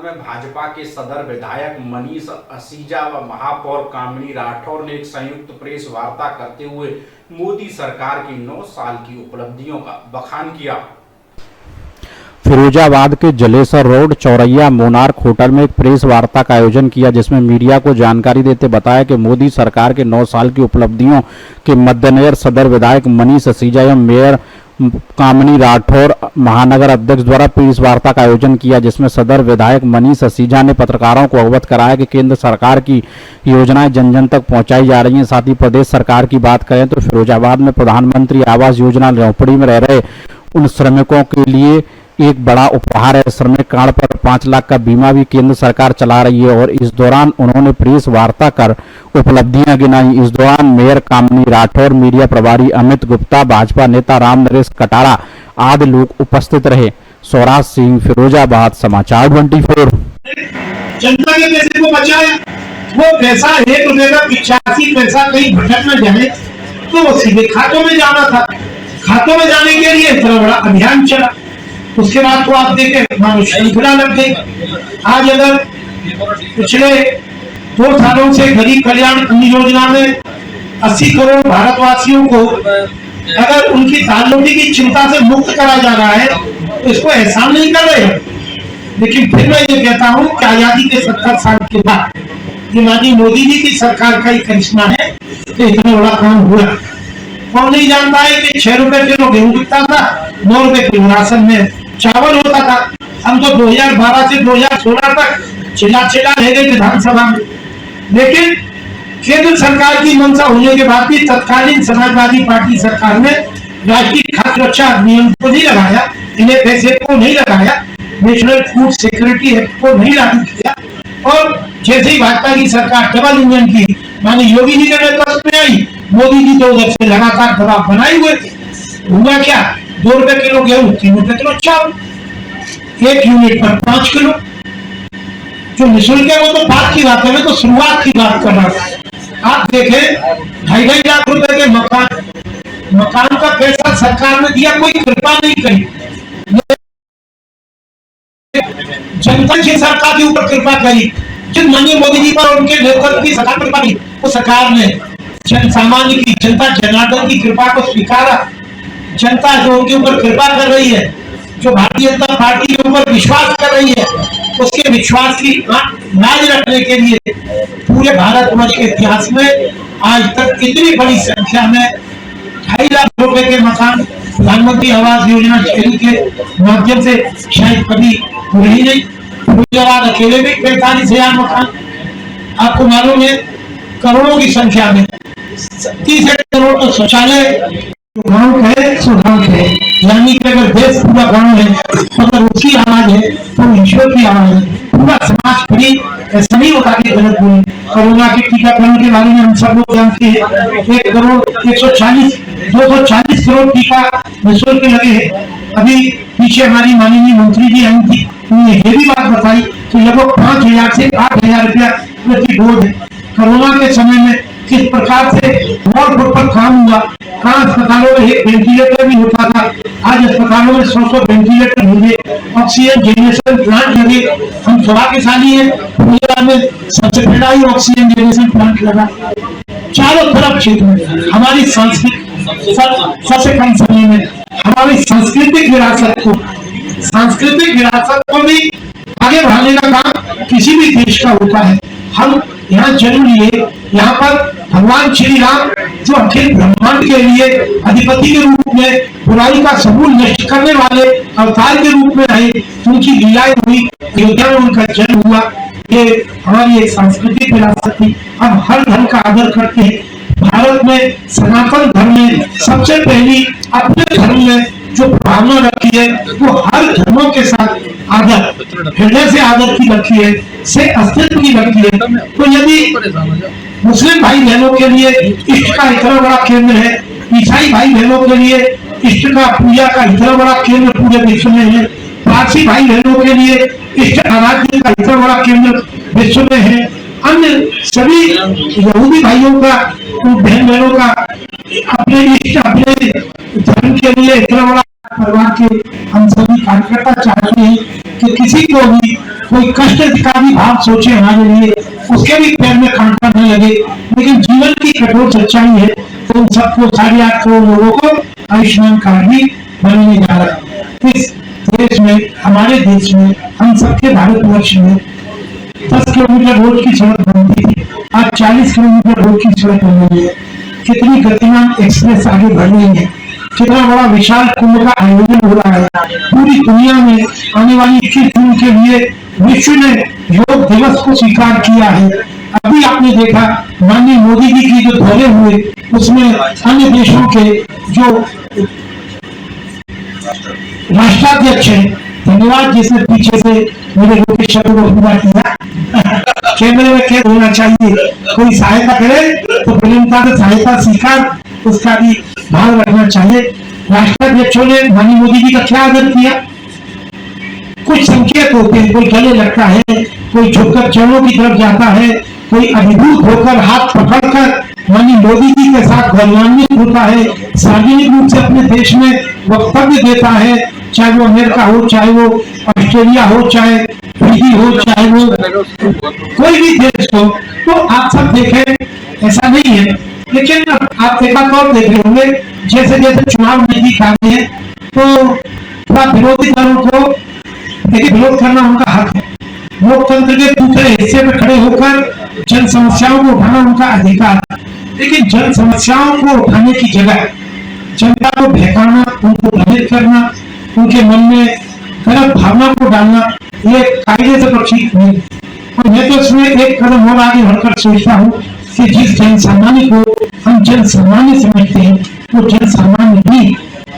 फैजाबाद में भाजपा के सदर विधायक मनीष असीजा व महापौर कामिनी राठौर ने एक संयुक्त प्रेस वार्ता करते हुए मोदी सरकार की 9 साल की उपलब्धियों का बखान किया। फिरोजाबाद के Jalesar road Chauraiya monarch hotel में एक प्रेस वार्ता का आयोजन किया, जिसमें मीडिया को जानकारी देते बताया कि मोदी सरकार के 9 साल की उपलब्धियों के मद्देनजर सदर विधायक मनीष असीजा एवं मेयर कामिनी राठौर महानगर अध्यक्ष द्वारा प्रेस वार्ता का आयोजन किया, जिसमें सदर विधायक मनीष असीजा ने पत्रकारों को अवगत कराया कि केंद्र सरकार की योजनाएं जन जन तक पहुंचाई जा रही हैं। साथ ही प्रदेश सरकार की बात करें तो फिरोजाबाद में प्रधानमंत्री आवास योजना झोपड़ी में रह रहे उन श्रमिकों के लिए एक बड़ा उपहार है। श्रमिक कार्ड पर 5 लाख का बीमा भी केंद्र सरकार चला रही है। और इस दौरान उन्होंने प्रेस वार्ता कर उपलब्धियां गिनाई। इस दौरान मेयर कामिनी राठौर, मीडिया प्रभारी अमित गुप्ता, भाजपा नेता राम नरेश कटारा आदि लोग उपस्थित रहे। स्वराज सिंह, फिरोजाबाद, समाचार 24। जनता के पैसे को बचाया, वो पैसा 1 रुपए का 85 पैसा कहीं भटक न जाए तो वो सीधे खातों में जाना था। खातों में जाने के लिए इतना बड़ा अभियान चला। उसके बाद तो आप देखें मानो श्रृंखला लग गई। आज अगर पिछले 2 सालों से गरीब कल्याण अन्न योजना में 80 करोड़ भारतवासियों को अगर उनकी दाल रोटी की चिंता से मुक्त करा जा रहा है तो इसको एहसान नहीं कर रहे हैं। लेकिन फिर मैं ये कहता हूँ कि आजादी के 70 साल के बाद ये माननीय मोदी जी की सरकार का ही करिश्मा है कि इतना बड़ा काम हुआ। कौन नहीं जानता है कि 6 रुपए किलो गेहूं बिकता था, 9 रुपए किलो राशन में चावल होता था। हम तो 2012 से 2016 तक चिल्ला रह गए विधानसभा में। लेकिन केंद्र सरकार की मंशा होने के बाद भी तत्कालीन समाजवादी पार्टी सरकार ने राष्ट्रीय खाद्य सुरक्षा अधिनियम को नहीं लगाया, NFSA को नहीं लगाया, नेशनल फूड सिक्योरिटी एक्ट को नहीं लागू किया। और जैसे ही भाजपा की सरकार डबल इंजन की माननीय योगी जी के नेतृत्व में आई, मोदी जी तो उधर से लगातार दबाव बनाए हुए थे। हुआ क्या? 2 रुपए किलो गेहूं, 3 रुपए किलो चावल, 1 यूनिट पर 5 किलो। जो निःशुल्क है वो तो बात की बात है, मैं तो शुरुआत की बात कर रहा था। आप देखें 2.5 लाख रुपए के मकान का पैसा सरकार ने दिया, कोई कृपा नहीं करी। जनता की सरकार के ऊपर कृपा करी। जिस माननीय मोदी जी पर उनके नेतृत्व की सरकार कृपा की, वो सरकार ने जन सामान्य की, जनता जनार्दन की कृपा को स्वीकारा। जनता जो उनके ऊपर कृपा कर रही है, जो भारतीय जनता पार्टी के ऊपर विश्वास कर रही है, उसके विश्वास की लाज रखने के लिए पूरे भारतवर्ष के इतिहास में आज तक इतनी बड़ी संख्या में 2.5 लाख रुपए के मकान प्रधानमंत्री आवास योजना के माध्यम से शायद कभी हुए ही नहीं। फिरोजाबाद अकेले में 45,000 मकान, आपको मालूम है करोड़ों की संख्या में 30 करोड़ का शौचालय गांव है, सुधार है। यानी कि अगर देश पूरा गांव है, अगर उसकी आवाज है तो ईश्वर की आवाज है। पूरा समाज खड़ी ऐसा नहीं होता कि गलत बोले। कोरोना के टीकाकरण के बारे में हम सब लोग जानते हैं, 240 करोड़ टीका निःशुल्क लगे हैं। अभी पीछे हमारी माननीय मंत्री जी आई थी, उन्होंने ये भी बात बताई कि लगभग 5,000 से 8,000 रुपया प्रति डोज है। कोरोना के समय में किस प्रकार से वॉर पर काम हुआ, कहाँ अस्पतालों में 1 वेंटिलेटर भी होता था, आज अस्पतालों में 100 वेंटिलेटर लगे, ऑक्सीजन जनरेशन प्लांट लगे। हम सौभाग्यशाली हैं, गुजरात में सबसे बड़ा ही ऑक्सीजन जनरेशन प्लांट लगा। चारों तरफ क्षेत्र में हमारी संस्कृति सबसे कम समय में हमारी सांस्कृतिक विरासत को भी आगे बढ़ाने का काम किसी भी देश का होता है। हम यहाँ जन्म लिए, यहाँ पर भगवान श्री राम जो अखिल ब्रह्मांड के लिए अधिपति के रूप में बुराई का समूल नष्ट करने वाले अवतार के रूप में आए, उनकी लीलाएं हुई, अयोध्या में उनका जन्म हुआ। ये हमारी एक सांस्कृतिक विरासत थी। हम हर धर्म का आदर करते हैं। भारत में सनातन धर्म ने सबसे पहली अपने धर्म में जो भावना रखी है वो हर धर्मों के साथ आदर, हृदय से आदर की रखी है, से अस्तित्व की रखी है। तो यदि मुस्लिम भाई बहनों के लिए इष्ट का इतना बड़ा केंद्र है, ईसाई भाई बहनों के लिए इष्ट का पूजा का इतना बड़ा केंद्र पूरे विश्व में है, पारसी भाई बहनों के लिए इष्ट आराध्य का इतना बड़ा केंद्र विश्व में है, अन्य सभी यहूदी भाइयों का, बहन बहनों का अपने इष्ट, अपने धर्म के लिए इतना बड़ा परिवार के हम सभी कार्यकर्ता चाहते हैं कि किसी को भी कोई कष्ट का भी भाव सोचे हमारे लिए, उसके भी पैर में कांटा न लगे। लेकिन जीवन की कठोर सच्चाई है, तो उन सबको 8.5 करोड़ लोगों को आयुष्मान कार्ड भी बनने जा रहा है। इस देश में, हमारे देश में, हम सबके भारतवर्ष में 10 किलोमीटर रोज की सड़क बनती थी, आज 40 किलोमीटर रोज की सड़क बन रही है। कितनी गतिमान एक्सप्रेस आगे बढ़ रही है, कितना बड़ा विशाल कुंभ का आयोजन हो रहा है। पूरी दुनिया में आने वाली 21 जून के लिए विश्व ने योग दिवस को स्वीकार किया है। अभी आपने देखा माननीय मोदी जी की जो दौरे हुए, उसमें अन्य देशों के जो राष्ट्राध्यक्ष हैं, धन्यवाद जिसने पीछे से मेरे रोके शब्द को पूरा किया। कैमरे में क्या होना चाहिए, कोई सहायता करे तो प्रेमता से सहायता स्वीकार, उसका भी भाव रखना चाहिए। राष्ट्राध्यक्षों ने माननीय मोदी जी का क्या आदर किया, कुछ संकेत होते हैं, कोई गले लगता है, कोई झुककर चरणों की तरफ जाता है, कोई अभिभूत होकर हाथ पकड़कर माननीय मोदी जी के साथ गौरवान्वित होता है, सार्वजनिक रूप से अपने देश में वक्तव्य देता है, चाहे वो अमेरिका हो, चाहे वो ऑस्ट्रेलिया हो, चाहे फिजी हो, चाहे वो कोई भी देश हो। तो आप सब देखें, ऐसा नहीं है, लेकिन आप देखा तो देख रहे होंगे, जैसे जैसे चुनाव नजदीक आ गए हैं, तो थोड़ा विरोधी दलों को देखिए, विरोध करना उनका हक है, लोकतंत्र के दूसरे हिस्से में खड़े होकर जन समस्याओं को उठाना उनका अधिकार है। लेकिन जन समस्याओं को उठाने की जगह जनता को बहकाना, उनको भ्रमित करना, उनके मन में गलत भावना को डालना, ये कायदे से तो ठीक नहीं। और मैं तो इसमें एक कदम और आगे बढ़कर सोचता हूँ कि जिस जन सामान्य को हम जन सामान्य समझते हैं, वो जन सामान्य नहीं,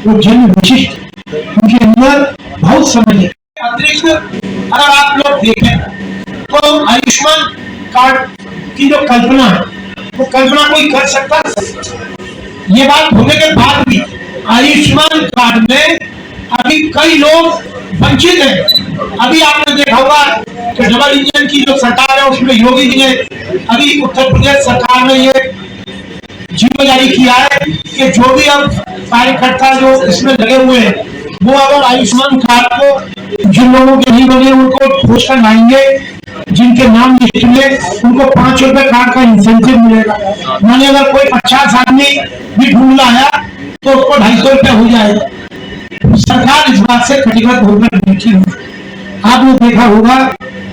वो जन विशिष्ट, उनके अंदर बहुत समझ है। अतिरिक्त अगर आप लोग देखें तो आयुष्मान कार्ड की जो कल्पना है, वो कल्पना कोई कर सकता है। ये बात होने के बाद भी आयुष्मान कार्ड में अभी कई लोग वंचित हैं। अभी आपने देखा होगा कि डबल इंजन की जो सरकार है, उसमें योगी जी ने अभी उत्तर प्रदेश सरकार ने ये जीवो जारी किया है कि जो भी अब कार्यकर्ता जो इसमें लगे हुए हैं, वो अगर आयुष्मान कार्ड को जिन लोगों के नहीं बने उनको पोस्टर लाएंगे, जिनके नाम लिस्ट में, उनको 5 रुपए कार्ड का इंसेंटिव मिलेगा। माने अगर कोई 50 आदमी भी ढूंढ लाया तो उसको 250 रुपए हो जाएगा। सरकार इस बात से कटिबद्ध होकर बैठी है। आपने देखा होगा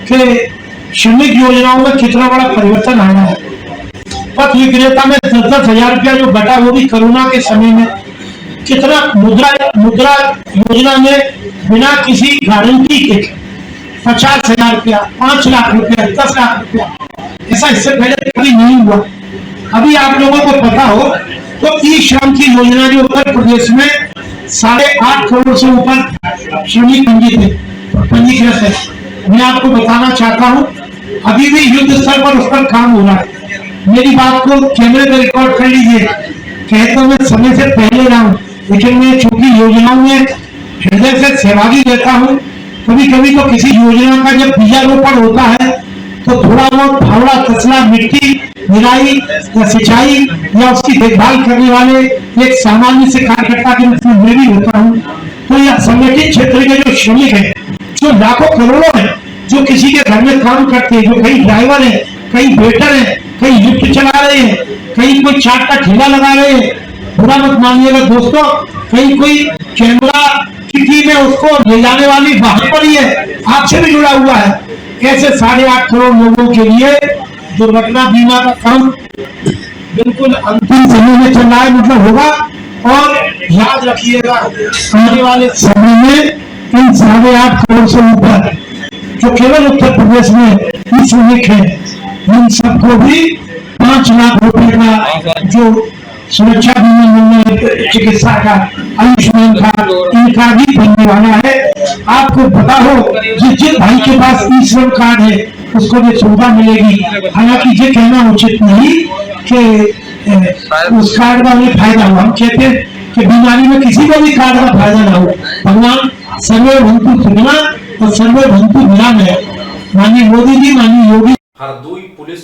कि श्रमिक योजनाओं में कितना बड़ा परिवर्तन आया है। पथ विक्रेता में 10-10 हजार रुपया जो बटा, वो भी कोरोना के समय में। कितना मुद्रा योजना में बिना किसी गारंटी के 50,000 रुपया, 5 लाख रुपया, 10 लाख रुपया, ऐसा इससे पहले कभी नहीं हुआ। अभी आप लोगों को पता हो तो ई श्रम की योजना जो उत्तर प्रदेश में 8.5 करोड़ से ऊपर श्रमिक पंजीकृत है। मैं आपको बताना चाहता हूँ, अभी भी युद्ध स्तर पर उस पर काम हो रहा है। मेरी बात को कैमरे में रिकॉर्ड कर लीजिए। कहता मैं समय से पहले रहा हूँ, लेकिन मैं चूंकि योजनाओं में हृदय से सहभागी रहता हूँ, कभी कभी तो किसी योजना का जब बीजारोपण होता है तो थोड़ा बहुत फावड़ा, तसला, मिट्टी, निराई या सिंचाई या उसकी देखभाल करने वाले एक सामान्य से कार्यकर्ता के रूप में मैं भी होता हूँ। तो यह संगठित क्षेत्र के जो श्रमिक है, जो लाखों करोड़ों है, जो किसी के घर में काम करते हैं, जो कहीं ड्राइवर है, कहीं वेटर है, कहीं लिफ्ट चला रहे हैं, कहीं कोई चाट का ठेला लगा रहे हैं, बुरा मत मानिएगा दोस्तों, कहीं कोई कैमरा की टीम में उसको ले जाने वाली बाहर पड़ी है, आपसे भी जुड़ा हुआ है। ऐसे 8.5 करोड़ लोगों के लिए दुर्घटना बीमा का काम बिल्कुल अंतिम समय में चल रहा है, मतलब होगा। और याद रखिएगा, आने वाले समय में इन 8.5 करोड़ से ऊपर जो केवल उत्तर प्रदेश में श्रमिक है, इन सबको भी 5 लाख रुपए का जो सुरक्षा बीमा मिलना, चिकित्सा का, आयुष्मान कार्ड, इनका भी बनने वाला है। आपको पता हो जिस भाई के पास ई श्रम कार्ड है उसको भी सुविधा मिलेगी। हालांकि ये कहना उचित नहीं कि उस कार्ड का हमें फायदा हो। हम कहते हैं कि बीमारी में किसी को भी कार्ड का फायदा ना हो। भगवान सर्वे भंतु सुखना और सर्वे भंतु निरामया। माननीय मोदी जी, माननीय योगी। हरदोई पुलिस